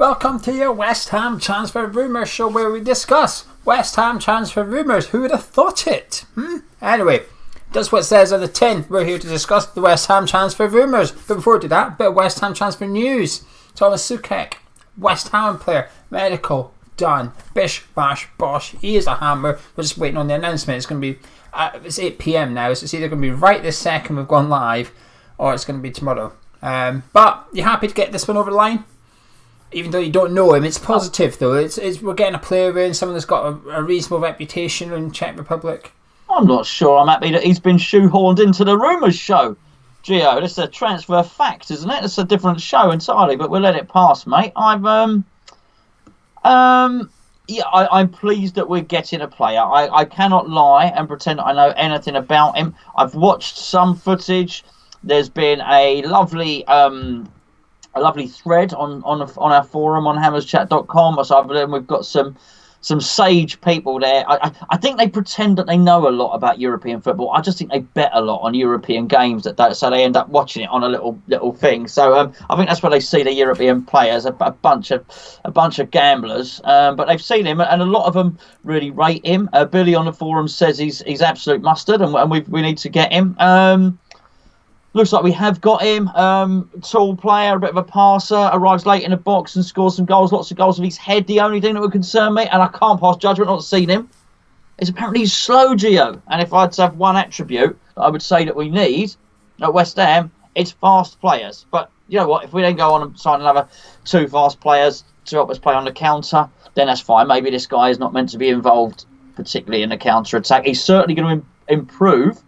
Welcome to your West Ham Transfer Rumours show where we discuss West Ham transfer rumours. Who would have thought it? Anyway, that's what it says on the tin. We're here to discuss the West Ham transfer rumours. But before we do that, a bit of West Ham transfer news. Tomáš Souček, West Ham player, medical, done. Bish, bash, bosh. He is a hammer. We're just waiting on the announcement. It's going to be, it's 8 PM now, so it's either going to be right this second we've gone live, or it's going to be tomorrow. But you're happy to get this one over the line? Even though you don't know him, it's positive though. It's we're getting a player in, someone that's got a reasonable reputation in Czech Republic. I'm not sure I'm happy that he's been shoehorned into the rumours show, Geo. This is a transfer fact, isn't it? It's a different show entirely, but we'll let it pass, mate. I'm pleased that we're getting a player. I cannot lie and pretend I know anything about him. I've watched some footage. There's been a lovely thread on our forum on hammerschat.com. So we've got some sage people there. I think they pretend that they know a lot about European football. I just think they bet a lot on European games so they end up watching it on a little thing. So I think that's where they see the European players, a bunch of gamblers. But they've seen him, and a lot of them really rate him. Billy on the forum says he's absolute mustard, and we need to get him. Looks like we have got him. Tall player, a bit of a passer, arrives late in the box and scores some goals, lots of goals with his head. The only thing that would concern me, and I can't pass judgment, not seen him, is apparently he's slow, Geo. And if I had to have one attribute that I would say that we need at West Ham, it's fast players. But you know what? If we then go on and sign another 2 fast players to help us play on the counter, then that's fine. Maybe this guy is not meant to be involved, particularly in the counter attack. He's certainly going to improve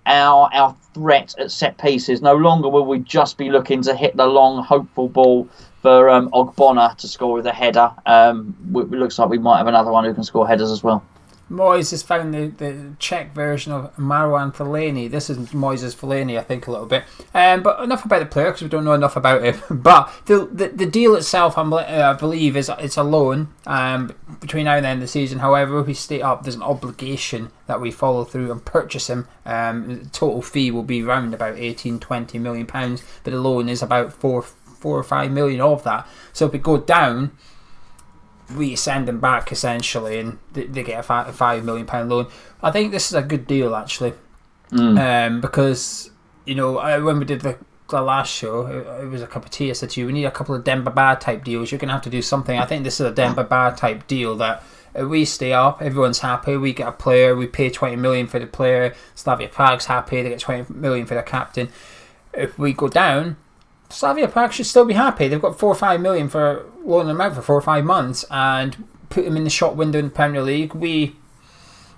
our threat at set pieces. No longer will we just be looking to hit the long, hopeful ball for Ogbonna to score with a header. It looks like we might have another one who can score headers as well. Moyes has found the Czech version of Marouane Fellaini. This is Moyes' Fellaini, I think, a little bit. But enough about the player, because we don't know enough about him. But the deal itself, I believe, it's a loan between now and the end of the season. However, if we stay up, there's an obligation that we follow through and purchase him. The total fee will be around about 18-20 million pounds, but the loan is about 4 or 5 million of that. So if we go down, we send them back essentially, and they get a £5 million loan. I think this is a good deal actually, because when we did the last show, it was a cup of tea. I said to you, we need a couple of Demba Ba type deals. You're gonna have to do something. I think this is a Demba Ba type deal that we stay up, everyone's happy. We get a player, we pay 20 million for the player. Slavia Prague's happy, they get 20 million for their captain. If we go down, Slavia Prague should still be happy. They've got 4 or 5 million for loaning them out for 4 or 5 months and put them in the shop window in the Premier League.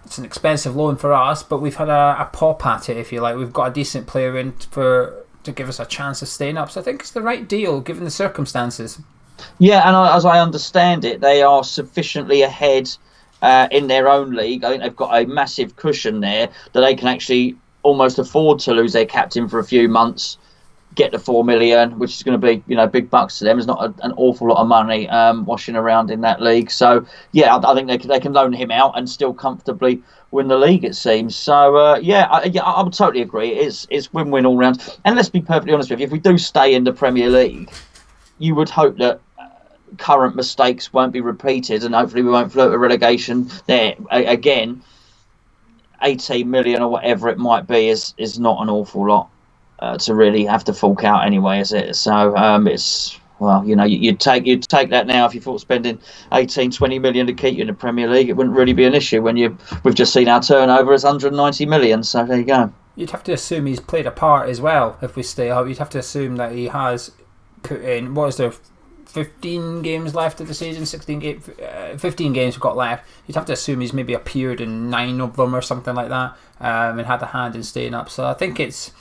It's an expensive loan for us, but we've had a pop at it, if you like. We've got a decent player in to give us a chance of staying up. So I think it's the right deal given the circumstances. Yeah, and as I understand it, they are sufficiently ahead in their own league. I think they've got a massive cushion there that they can actually almost afford to lose their captain for a few months, get the 4 million, which is going to be big bucks to them. It's not an awful lot of money washing around in that league. So yeah, I think they can loan him out and still comfortably win the league, it seems. So I would totally agree. It's win-win all round. And let's be perfectly honest with you, if we do stay in the Premier League, you would hope that current mistakes won't be repeated, and hopefully we won't float a relegation there again. 18 million or whatever it might be is not an awful lot to really have to fork out anyway, is it? So it's, well, you'd take that now. If you thought spending 18-20 million to keep you in the Premier League, it wouldn't really be an issue when we've just seen our turnover is 190 million. So there you go. You'd have to assume he's played a part as well. If we stay up, you'd have to assume that he has put in, what is there, 15 games left of the season, 15 games we've got left. You'd have to assume he's maybe appeared in 9 of them or something like that, and had a hand in staying up. So I think it's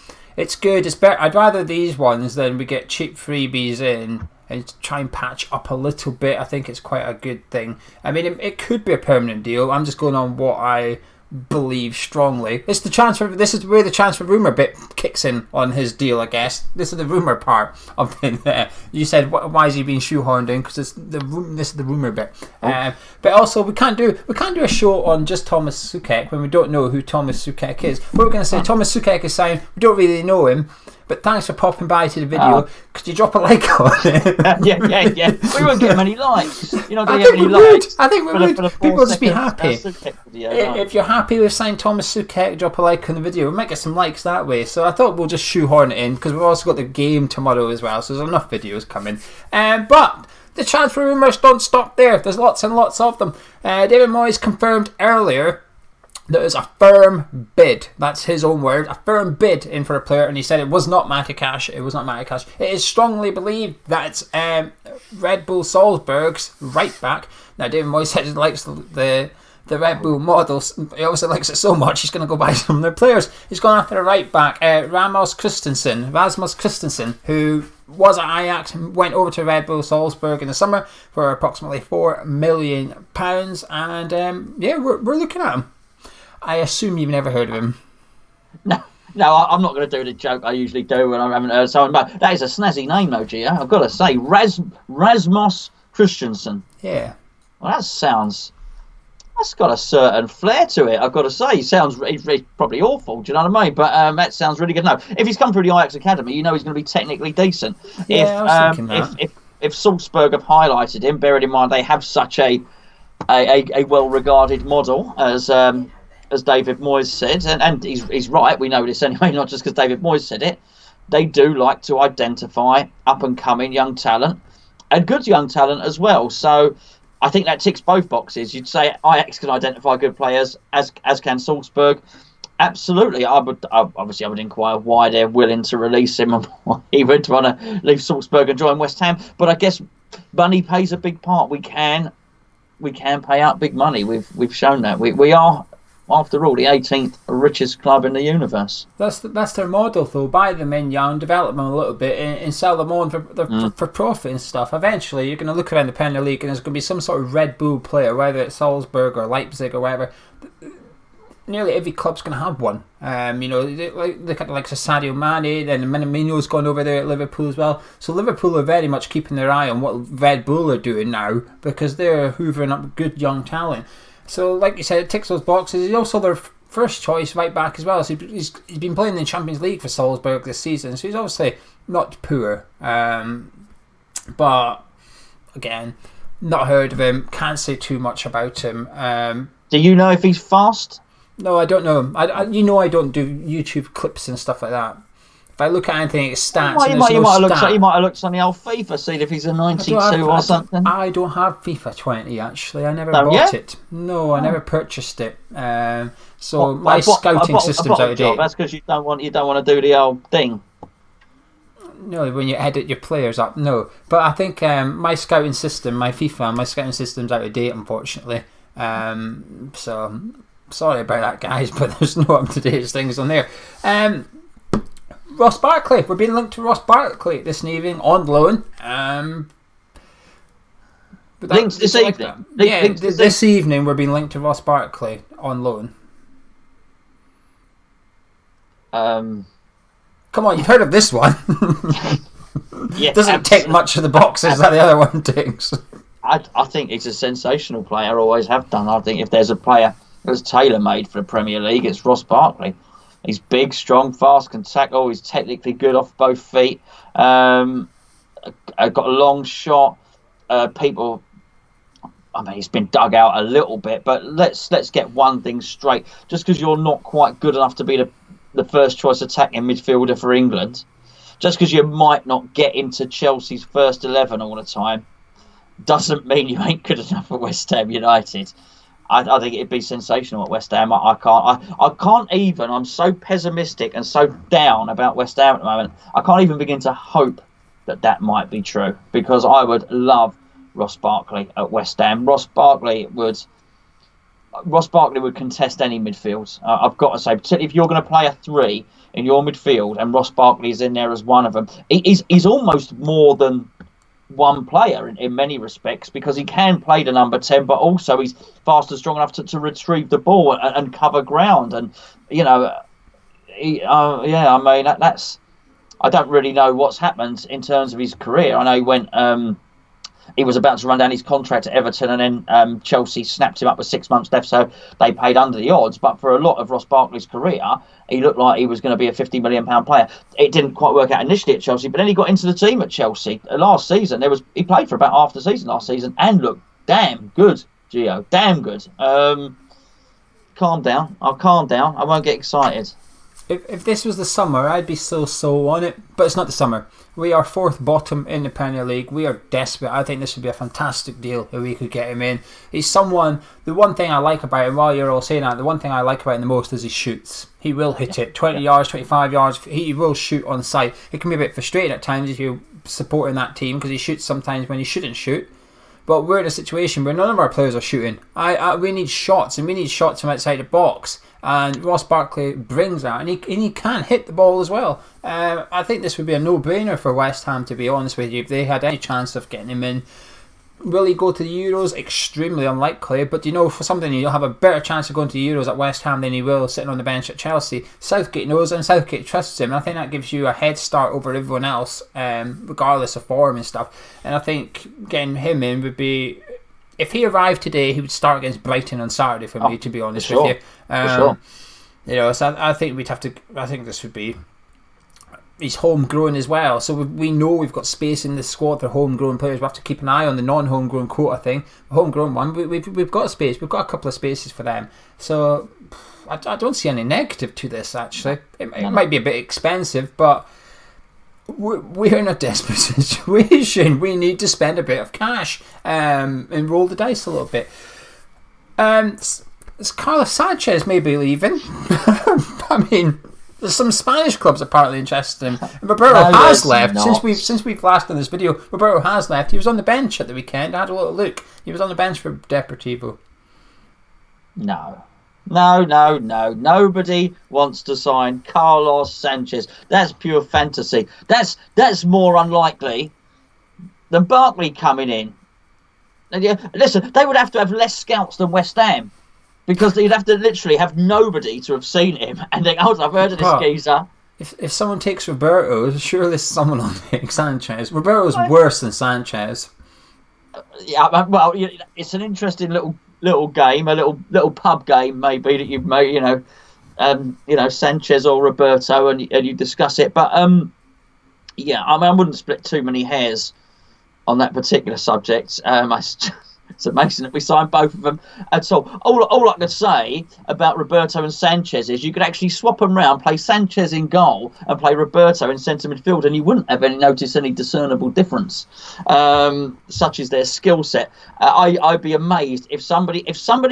good. It's better. I'd rather these ones than we get cheap freebies in and try and patch up a little bit. I think it's quite a good thing. I mean, it could be a permanent deal. I'm just going on what I believe strongly. It's the transfer. This is where the transfer rumour bit kicks in on his deal, I guess. This is the rumour part of it. You said, why is he being shoehorned in? Because this is the rumour bit. But also, we can't do a show on just Tomáš Souček when we don't know who Tomáš Souček is. What we're going to say, Tomáš Souček is signed. We don't really know him, but thanks for popping by to the video. Could you drop a like on it? yeah. We won't get many likes. You're not going to get many likes. I think we would. People will just be happy. If you're happy with signing Tomáš Souček, drop a like on the video. We might get some likes that way. So I thought we'll just shoehorn it in because we've also got the game tomorrow as well. So there's enough videos coming. But the transfer rumours don't stop there. There's lots and lots of them. David Moyes confirmed earlier there is a firm bid. That's his own word. A firm bid in for a player, and he said it was not Matty Cash. It was not Matty Cash. It is strongly believed that it's Red Bull Salzburg's right back. Now, David Moyes said he likes the Red Bull model. He obviously likes it so much he's going to go buy some of their players. He's gone after a right back, Rasmus Christensen, who was at Ajax and went over to Red Bull Salzburg in the summer for approximately £4 million. And we're looking at him. I assume you've never heard of him. No, I'm not going to do the joke I usually do when I haven't heard someone. But that is a snazzy name, though, Gio. I've got to say, Rasmus Christensen. Yeah. Well, that's got a certain flair to it. I've got to say, he's probably awful. Do you know what I mean? But that sounds really good. No, if he's come through the Ajax academy, you know he's going to be technically decent. Yeah, I was thinking that. If Salzburg have highlighted him, bearing in mind they have such a well-regarded model as David Moyes said, and he's right, we know this anyway, not just because David Moyes said it, they do like to identify up-and-coming young talent, and good young talent as well. So I think that ticks both boxes. You'd say Ajax can identify good players, as can Salzburg. Absolutely. I would inquire why they're willing to release him and why he would want to leave Salzburg and join West Ham. But I guess money plays a big part. We can pay out big money. We've shown that. We are, after all, the 18th richest club in the universe. That's their model, though. Buy them in young, develop them a little bit, and sell them on for profit and stuff. Eventually, you're going to look around the Premier League, and there's going to be some sort of Red Bull player, whether it's Salzburg or Leipzig or whatever. Nearly every club's going to have one. Look at the likes of Sadio Mane, then Minamino's gone over there at Liverpool as well. So Liverpool are very much keeping their eye on what Red Bull are doing now, because they're hoovering up good young talent. So, like you said, it ticks those boxes. He's also their first choice right back as well. So he's been playing in the Champions League for Salzburg this season. So he's obviously not poor. But, again, not heard of him. Can't say too much about him. Do you know if he's fast? No, I don't know. I don't do YouTube clips and stuff like that. If I look at anything, it's stats. You might have looked on the old FIFA, see if he's a 92 or something. I don't have FIFA 20 actually. I never bought it. No, I never purchased it. So my scouting system's out of date. That's because you don't want to do the old thing. No, when you edit your players up, no. But I think my scouting system's out of date, unfortunately. So sorry about that, guys, but there's no up-to-date things on there. Ross Barkley. We're being linked to Ross Barkley this evening on loan. Linked this evening? This evening we're being linked to Ross Barkley on loan. Come on, you've heard of this one. Yeah, doesn't tick much of the boxes that the other one ticks. I think he's a sensational player, always have done. I think if there's a player that's tailor-made for the Premier League, it's Ross Barkley. He's big, strong, fast, can tackle. He's technically good off both feet. Got a long shot. He's been dug out a little bit, but let's get one thing straight. Just because you're not quite good enough to be the first choice attacking midfielder for England, just because you might not get into Chelsea's first 11 all the time, doesn't mean you ain't good enough for West Ham United. I think it'd be sensational at West Ham. I can't even. I'm so pessimistic and so down about West Ham at the moment. I can't even begin to hope that might be true, because I would love Ross Barkley at West Ham. Ross Barkley would contest any midfield. I've got to say, particularly if you're going to play a 3 in your midfield and Ross Barkley is in there as one of them, he's almost more than one player in many respects, because he can play the number 10, but also he's fast and strong enough to retrieve the ball and cover ground. And that's I don't really know what's happened in terms of his career. I know he went he was about to run down his contract at Everton, and then Chelsea snapped him up with 6 months left, so they paid under the odds. But for a lot of Ross Barkley's career, he looked like he was going to be a £50 million player. It didn't quite work out initially at Chelsea, but then he got into the team at Chelsea last season. He played for about half the season last season and looked damn good, Geo. Damn good. Calm down. I'll calm down. I won't get excited. If this was the summer, I'd be so on it. But it's not the summer. We are fourth bottom in the Premier League. We are desperate. I think this would be a fantastic deal if we could get him in. He's someone... The one thing I like about him, while you're all saying that, the one thing I like about him the most is he shoots. He will hit it. 20 yards, 25 yards. He will shoot on sight. It can be a bit frustrating at times if you're supporting that team because he shoots sometimes when he shouldn't shoot. But we're in a situation where none of our players are shooting. We need shots, and we need shots from outside the box. And Ross Barkley brings that, and he can hit the ball as well. I think this would be a no-brainer for West Ham, to be honest with you, if they had any chance of getting him in. Will he go to the Euros? Extremely unlikely, but for something, you'll have a better chance of going to the Euros at West Ham than he will sitting on the bench at Chelsea. Southgate knows and Southgate trusts him, and I think that gives you a head start over everyone else, regardless of form and stuff. And I think getting him in would be... If he arrived today, he would start against Brighton on Saturday for me, to be honest with you. For sure. So I think we'd have to... I think this would be... He's homegrown as well, so we know we've got space in the squad for homegrown players. We have to keep an eye on the non-homegrown quota thing. Homegrown one, we've got space. We've got a couple of spaces for them. So I don't see any negative to this, actually. It might be a bit expensive, but we're in a desperate situation. We need to spend a bit of cash and roll the dice a little bit. Carlos Sanchez may be leaving. I mean... There's some Spanish clubs apparently interested in him. Roberto has left since we've last done this video. Roberto has left. He was on the bench at the weekend. I had a little look. He was on the bench for Deportivo. No. Nobody wants to sign Carlos Sanchez. That's pure fantasy. That's more unlikely than Barkley coming in. Listen, they would have to have less scouts than West Ham. Because you'd have to literally have nobody to have seen him and think, oh, I've heard of this geezer. If someone takes Roberto, surely someone will take Sanchez. Roberto's worse than Sanchez. Yeah, well, it's an interesting little game, a little pub game maybe that you've made, Sanchez or Roberto, and you discuss it. But I wouldn't split too many hairs on that particular subject. It's amazing that we signed both of them at all. All I could say about Roberto and Sanchez is you could actually swap them round, play Sanchez in goal and play Roberto in centre midfield, and you wouldn't have notice any discernible difference, such as their skill set. I'd be amazed if somebody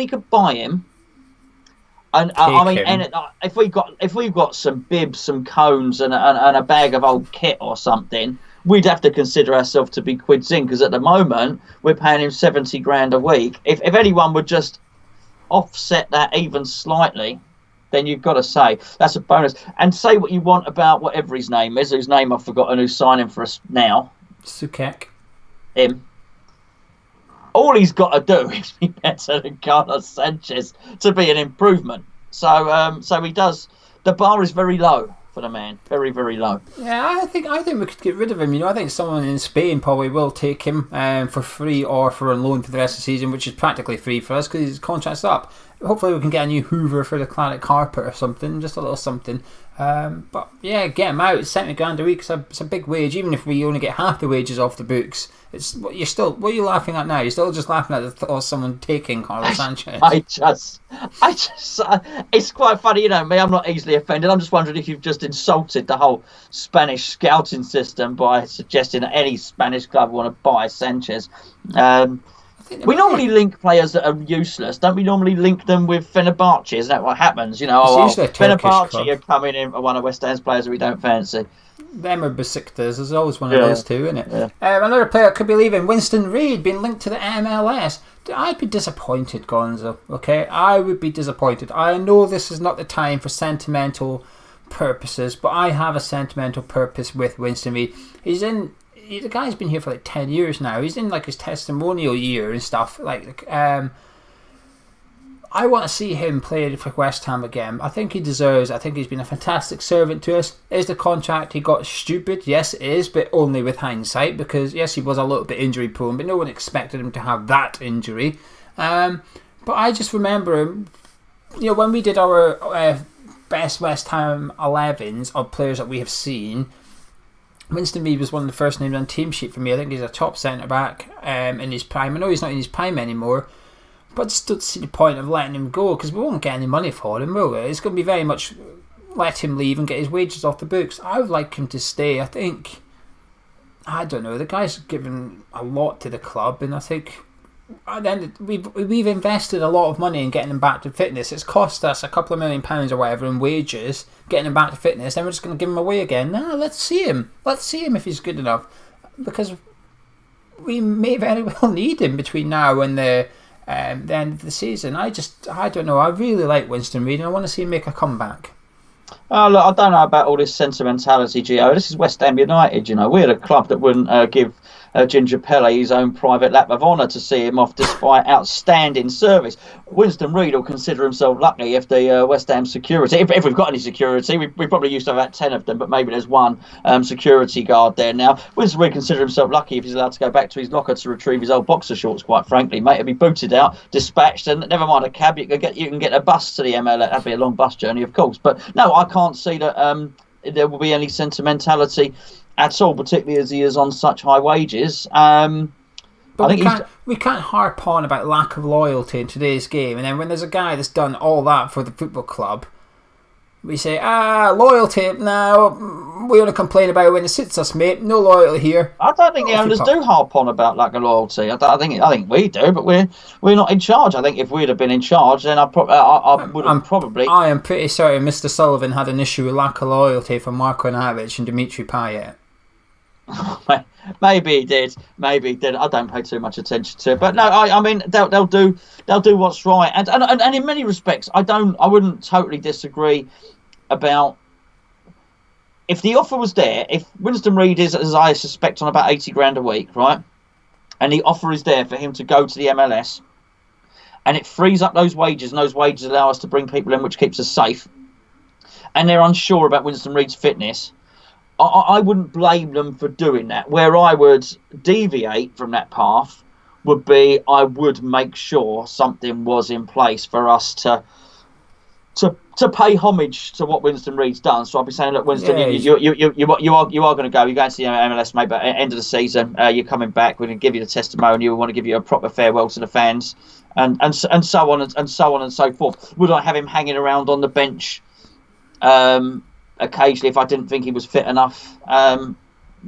could buy him. And if we've got some bibs, some cones, and a bag of old kit or something, we'd have to consider ourselves to be quids in, because at the moment we're paying him 70 grand a week. If anyone would just offset that even slightly, then you've got to say that's a bonus. And say what you want about whatever his name is, whose name I've forgotten, who's signing for us now. Soucek. Him. All he's got to do is be better than Carlos Sanchez to be an improvement. So he does. The bar is very low for the man, very, very low. Yeah, I think we could get rid of him. I think someone in Spain probably will take him for free or for on loan for the rest of the season, which is practically free for us because his contract's up. Hopefully we can get a new Hoover for the Claret carpet or something, just a little something. But yeah, get him out. 70 grand a week. It's a big wage, even if we only get half the wages off the books. What are you laughing at now? You're still just laughing at the thought of someone taking Carlos Sanchez. I just, it's quite funny, me. I'm not easily offended. I'm just wondering if you've just insulted the whole Spanish scouting system by suggesting that any Spanish club want to buy Sanchez. We normally link players that are useless. Don't we normally link them with Fenerbahce? Isn't that what happens? Fenerbahce are coming in for one of West Ham's players that we don't fancy. Them or Besiktas. There's always one of those two, isn't it? Yeah. Another player could be leaving. Winston Reid being linked to the MLS. I'd be disappointed, Gonzo. Okay, I would be disappointed. I know this is not the time for sentimental purposes, but I have a sentimental purpose with Winston Reid. The guy's been here for like 10 years now. He's in like his testimonial year and stuff. I want to see him play for West Ham again. I think he deserves it. I think he's been a fantastic servant to us. Is the contract he got stupid? Yes, it is, but only with hindsight, because yes, he was a little bit injury prone, but no one expected him to have that injury. But I just remember him, when we did our best West Ham 11s of players that we have seen, Winston Reid was one of the first names on the team sheet for me. I think he's a top centre-back in his prime. I know he's not in his prime anymore, but I just don't see the point of letting him go, because we won't get any money for him, will we? It's going to be very much let him leave and get his wages off the books. I would like him to stay. I don't know, the guy's given a lot to the club, and I think then we've invested a lot of money in getting him back to fitness. It's cost us a couple of £1 million or whatever in wages, getting him back to fitness, then we're just going to give him away again. No, let's see him if he's good enough, because we may very well need him between now and the end of the season. I don't know. I really like Winston Reid, and I want to see him make a comeback. Look, I don't know about all this sentimentality, Gio. This is West Ham United, We're a club that wouldn't give Ginger Pele his own private lap of honour to see him off despite outstanding service. Winston Reid will consider himself lucky if the West Ham security, if we've got any security, we probably used to have about 10 of them, but maybe there's one security guard there now. Winston Reid consider himself lucky if he's allowed to go back to his locker to retrieve his old boxer shorts, quite frankly. Mate, he'll be booted out, dispatched, and never mind a cab, you can get a bus to the MLS. That'd be a long bus journey, of course. But no, I can't see that there will be any sentimentality at all, particularly as he is on such high wages. But we can't harp on about lack of loyalty in today's game, and then when there's a guy that's done all that for the football club, we say, loyalty, no, we only complain about it when it suits us, mate. No loyalty here. I don't think the owners do harp on about lack of loyalty. I think we do, but we're not in charge. I think if we'd have been in charge, then I would have probably. I am pretty certain Mr. Sullivan had an issue with lack of loyalty from Marko Anavic and Dimitri Payet. Maybe he did. I don't pay too much attention to it, but no, I mean they'll do what's right, and in many respects, I wouldn't totally disagree about if the offer was there. If Winston Reid is, as I suspect, on about 80 grand a week, right, and the offer is there for him to go to the MLS, and it frees up those wages, and those wages allow us to bring people in, which keeps us safe, and they're unsure about Winston Reid's fitness, I wouldn't blame them for doing that. Where I would deviate from that path would be I would make sure something was in place for us to pay homage to what Winston Reid's done. So I'll be saying, look, Winston, you are going to go. You're going to the MLS, mate. But at the end of the season, you're coming back. We're going to give you the testimonial. We want to give you a proper farewell to the fans, and so on and so forth. Would I have him hanging around on the bench? Occasionally, if I didn't think he was fit enough,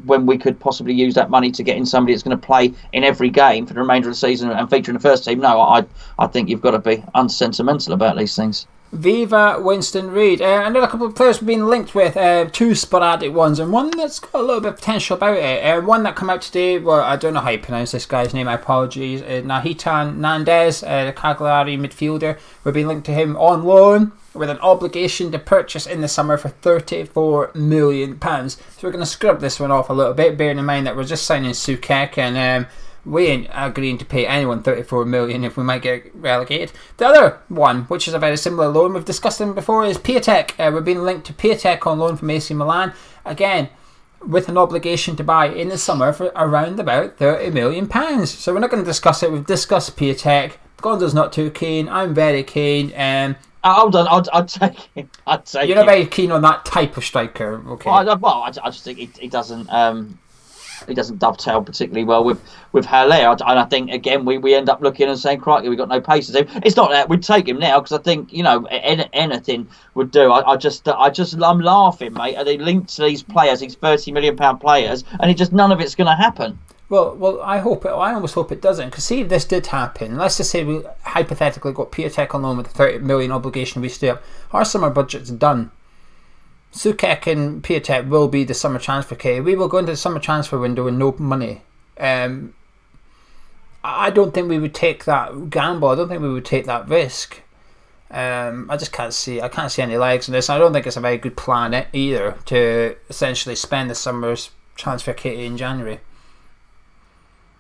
when we could possibly use that money to get in somebody that's going to play in every game for the remainder of the season and feature in the first team. No, I think you've got to be unsentimental about these things. Viva Winston Reid. Another couple of players we've been linked with, two sporadic ones, and one that's got a little bit of potential about it. One that come out today, well, I don't know how you pronounce this guy's name, I apologies. Nahitan Nandez, the Cagliari midfielder. We've been linked to him on loan with an obligation to purchase in the summer for £34 million. So we're going to scrub this one off a little bit, bearing in mind that we're just signing Soucek, and we ain't agreeing to pay anyone £34 million if we might get relegated. The other one, which is a very similar loan, we've discussed them before, is Piatek. We've been linked to Piatek on loan from AC Milan, again with an obligation to buy in the summer for around about £30 million. So we're not going to discuss it. We've discussed Piatek. Gonzo's not too keen. I'm very keen. Hold on, I'd take him. You're not very keen on that type of striker, okay? Well, I just think he doesn't dovetail particularly well with Haller. And I think again we end up looking and saying, crikey, we've got no pace to him. It's not that we'd take him now, because I think anything would do. I'm laughing, mate. Are they linked to these players, these £30 million players, and none of it's going to happen? Well, I almost hope it doesn't, because see if this did happen, let's just say we hypothetically got Piatek on loan with a £30 million obligation we stay up, our summer budget's done. Soucek and Piatek will be the summer transfer key. We will go into the summer transfer window with no money. I don't think we would take that gamble. I don't think we would take that risk. I just can't see any legs in this. I don't think it's a very good plan either to essentially spend the summer's transfer kitty in January.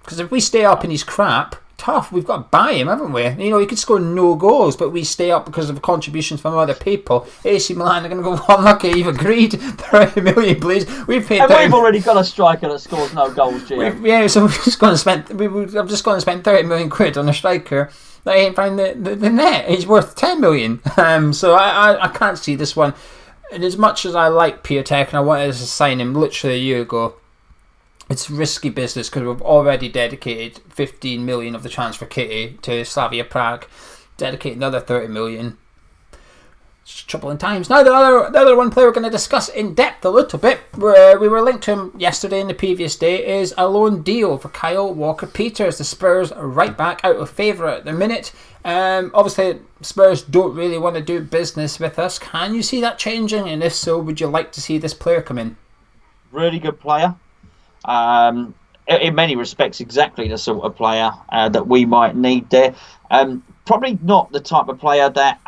Because if we stay up and he's crap, tough. We've got to buy him, haven't we? You know, he could score no goals, but we stay up because of contributions from other people. AC Milan are going to go, well, lucky you've agreed. 30 million, please. We've paid. And we've already got a striker that scores no goals, Gio. So we've just gone and spent. I've just gone and spent 30 million quid on a striker that ain't found the net. He's worth 10 million. So I can't see this one. And as much as I like Piatek and I wanted to sign him literally a year ago, it's risky business because we've already dedicated 15 million of the transfer kitty to Slavia Prague. Dedicate another 30 million. It's troubling times. Now the other one player we're going to discuss in depth a little bit, we were linked to him yesterday and the previous day, is a loan deal for Kyle Walker-Peters, the Spurs right back, out of favour at the minute. Obviously Spurs don't really want to do business with us. Can you see that changing, and if so, would you like to see this player come in? Really good player. In many respects exactly the sort of player that we might need there. Probably not the type of player that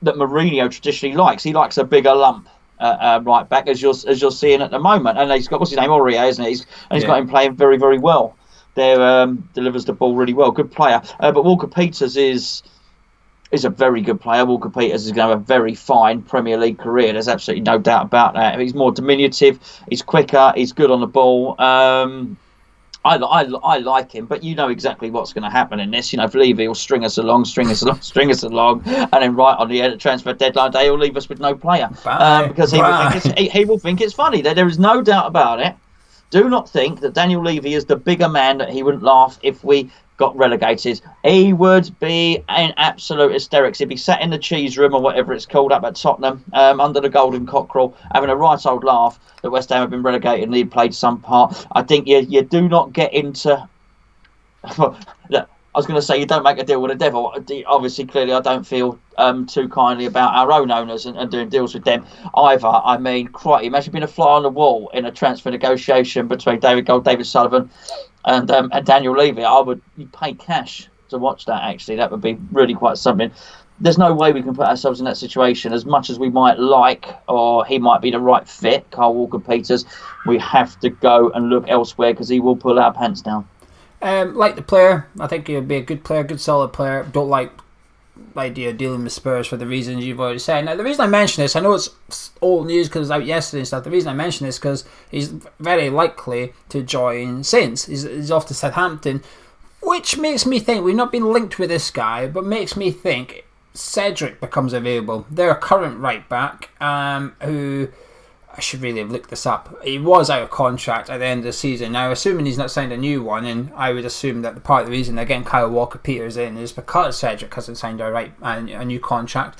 Mourinho traditionally likes. He likes a bigger lump right back, as you're seeing at the moment. And he's got, what's his name, Aurier, isn't it? He's got him playing very, very well. There delivers the ball really well. Good player. But Walker-Peters is a very good player. Walker-Peters is going to have a very fine Premier League career. There's absolutely no doubt about that. He's more diminutive. He's quicker. He's good on the ball. I like him, but you know exactly what's going to happen in this. You know, if Levy will string us along, and then right on the transfer deadline day, he'll leave us with no player because he will think it's funny. There is no doubt about it. Do not think that Daniel Levy is the bigger man that he wouldn't laugh if we got relegated. He would be in absolute hysterics. He'd be sat in the cheese room or whatever it's called up at Tottenham under the golden cockerel, having a right old laugh that West Ham have been relegated and he'd played some part. I think you do not get into... Look, I was going to say you don't make a deal with the devil. Obviously, clearly, I don't feel too kindly about our own owners and doing deals with them either. I mean, crikey, imagine being a fly on the wall in a transfer negotiation between David Gold, David Sullivan and Daniel Levy. I would pay cash to watch that, actually. That would be really quite something. There's no way we can put ourselves in that situation. As much as we might like, or he might be the right fit, Kyle Walker-Peters, we have to go and look elsewhere because he will pull our pants down. Like the player, I think he'll be a good player, good solid player. Don't like the idea of dealing with Spurs for the reasons you've already said. Now, the reason I mention this, I know it's old news because it's out yesterday and stuff. The reason I mention this is because he's very likely to join Saints. He's off to Southampton, which makes me think, we've not been linked with this guy, but makes me think Cedric becomes available. Their current right back, who... I should really have looked this up. He was out of contract at the end of the season. Now, assuming he's not signed a new one, and I would assume that the part of the reason they're getting Kyle Walker-Peters in is because Cedric hasn't signed a new contract.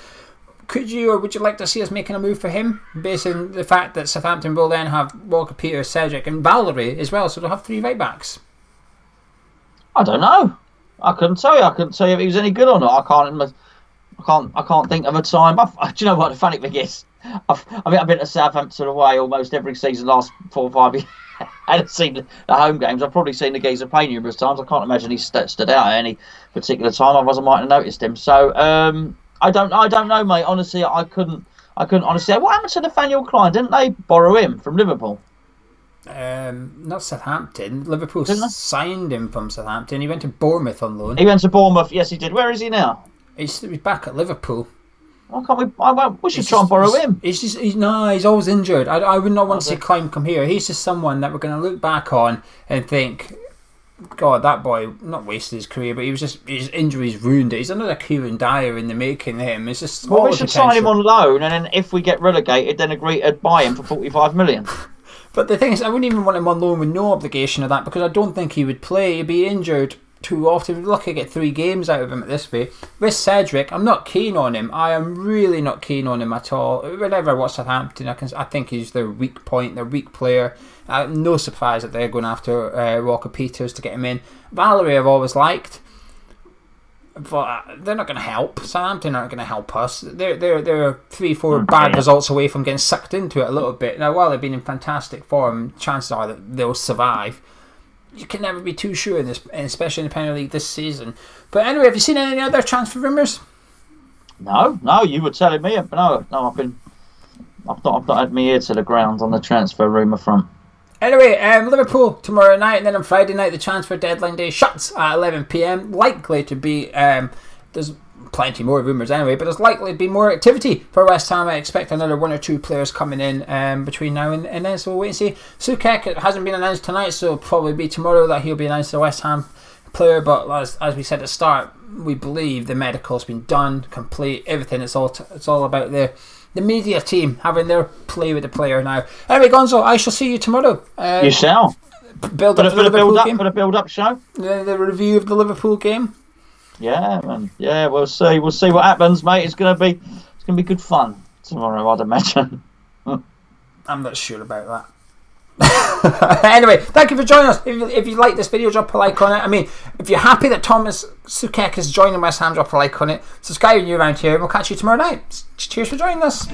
Could you, or would you like to see us making a move for him, based on the fact that Southampton will then have Walker-Peters, Cedric, and Valerie as well, so they'll have 3 right backs? I don't know. I couldn't tell you. If he was any good or not. I can't think of a time. Do you know what the funny thing is? I've been to Southampton away almost every season, last 4 or 5 years. I hadn't seen the home games. I've probably seen the geezer play numerous times. I can't imagine he stood out at any particular time. Otherwise, I might have noticed him. So I don't know, mate. Honestly, I couldn't honestly. What happened to Nathaniel Klein? Didn't they borrow him from Liverpool? Not Southampton. Liverpool signed him from Southampton. He went to Bournemouth on loan. He went to Bournemouth. Yes, he did. Where is he now? He's back at Liverpool. Why can't we should try and borrow him. He's always injured. I would not want to see Klein come here. He's just someone that we're going to look back on and think, God, that boy not wasted his career, but his injuries ruined it. He's another Kieran Dyer in the making. Him. It's just we should sign him on loan, and then if we get relegated, then agree to buy him for 45 million. But the thing is, I wouldn't even want him on loan with no obligation of that because I don't think he would play. He'd be injured too often. We're lucky to get 3 games out of him at this way. With Cedric, I'm not keen on him. I am really not keen on him at all. Whenever I watch Southampton, I think he's their weak point, their weak player. No surprise that they're going after Walker-Peters to get him in. Valerie I've always liked, but they're not going to help. Southampton aren't going to help us. They're 3-4 bad results away from getting sucked into it a little bit. Now, while they've been in fantastic form, chances are that they'll survive. You can never be too sure in this, especially in the Premier League this season. But anyway, have you seen any other transfer rumours? No, you were telling me. No, I've not had my ear to the ground on the transfer rumour front. Anyway, Liverpool tomorrow night, and then on Friday night the transfer deadline day shuts at 11 p.m. Likely to be there's plenty more rumours anyway, but there's likely to be more activity for West Ham. I expect another 1 or 2 players coming in between now and then, so we'll wait and see. Soucek hasn't been announced tonight, so it'll probably be tomorrow that he'll be announced as a West Ham player, but as we said at the start, we believe the medical's been done, complete, everything. It's all about the media team having their play with the player now. Anyway, Gonzo, I shall see you tomorrow. You shall. Build up the Liverpool game. For the build-up show. The review of the Liverpool game. Yeah, man. Yeah, we'll see. We'll see what happens, mate. It's gonna be good fun tomorrow, I'd imagine. I'm not sure about that. Anyway, thank you for joining us. If you like this video, drop a like on it. I mean, if you're happy that Tomáš Souček is joining West Ham, drop a like on it. Subscribe when you're around here, and we'll catch you tomorrow night. Cheers for joining us.